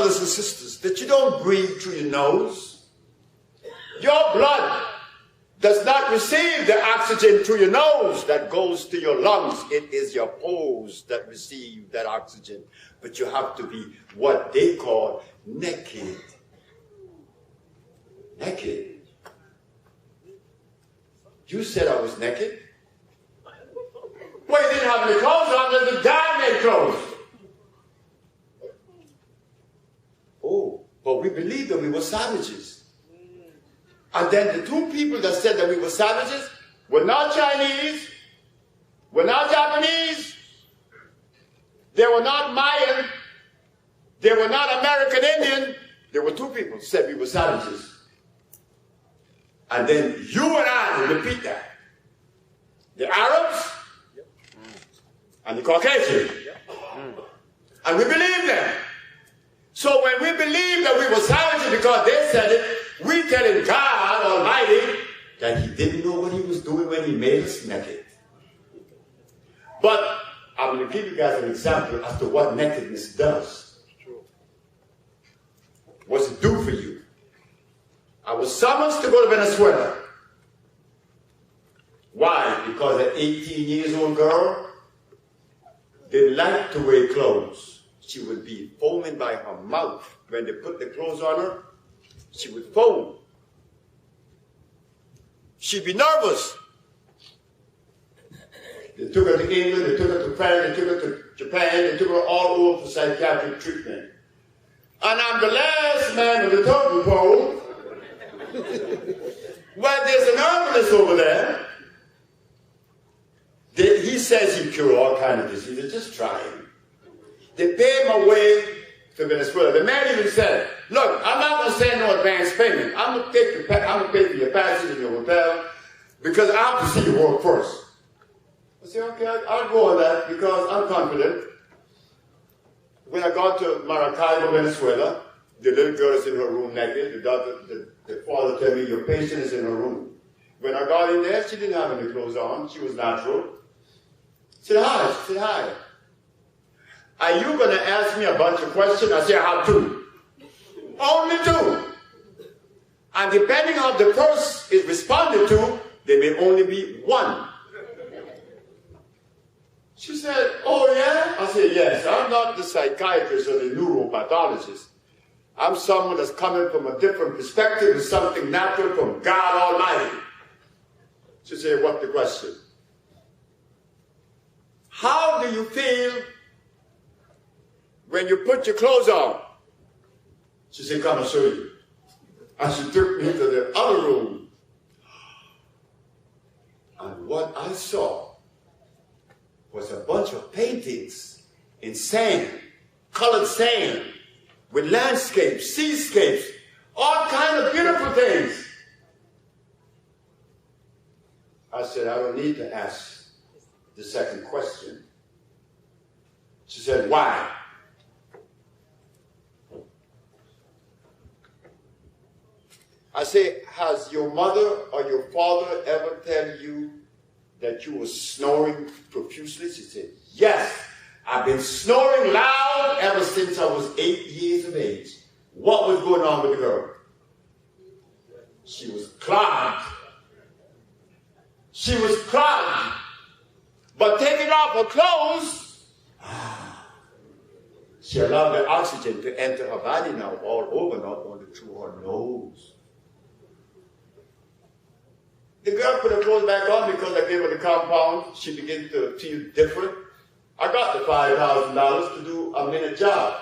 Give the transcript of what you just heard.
brothers and sisters, that you don't breathe through your nose. Your blood does not receive the oxygen through your nose that goes to your lungs. It is your pores that receive that oxygen. But you have to be what they call naked. Naked. You said I was naked? Well, you didn't have any clothes on, then God made clothes. Oh, but we believed that we were savages. And then the two people that said that we were savages were not Chinese, were not Japanese, they were not Mayan, they were not American Indian. There were two people who said we were savages. And then you and I will repeat that. The Arabs and the Caucasians. And we believe them. So when we believe that we were savages because they said it, we telling God Almighty that he didn't know what he was doing when he made us naked. But I'm going to give you guys an example as to what nakedness does. What's it do for you? I was summoned to go to Venezuela. Why? Because an 18-year-old girl didn't like to wear clothes. She would be foaming by her mouth. When they put the clothes on her, she would foam. She'd be nervous. They took her to England, they took her to France, they took her to Japan, they took her all over for psychiatric treatment. And I'm the last man on the totem pole. Well, there's an herbalist over there. He says he cure all kinds of diseases. Just try him. They paid my way to Venezuela. The man even said, look, I'm not going to send no advance payment. I'm going to pay for your passage in your hotel because I have to see you work first. I said, okay, I'll go on that because I'm confident. When I got to Maracaibo, Venezuela, the little girl is in her room naked. The doctor, the father told me, your patient is in her room. When I got in there, she didn't have any clothes on. She was natural. She said, hi. She said, hi. Are you going to ask me a bunch of questions? I said, I have two. Only two. And depending on the first is responded to, there may only be one. She said, oh yeah? I said, yes. I'm not the psychiatrist or the neuropathologist. I'm someone that's coming from a different perspective with something natural from God Almighty. She said, what's the question? How do you feel when you put your clothes on? She said, come and show you. And she took me to the other room. And what I saw was a bunch of paintings in sand, colored sand, with landscapes, seascapes, all kinds of beautiful things. I said, I don't need to ask the second question. She said, why? I say, has your mother or your father ever tell you that you were snoring profusely? She said, yes, I've been snoring loud ever since I was 8 years of age. What was going on with the girl? She was clogged. She was clogged. But taking off her clothes, she allowed the oxygen to enter her body now all over, not only through her nose. The girl put her clothes back on because I gave her the compound. She began to feel different. I got the $5,000 to do a minute job.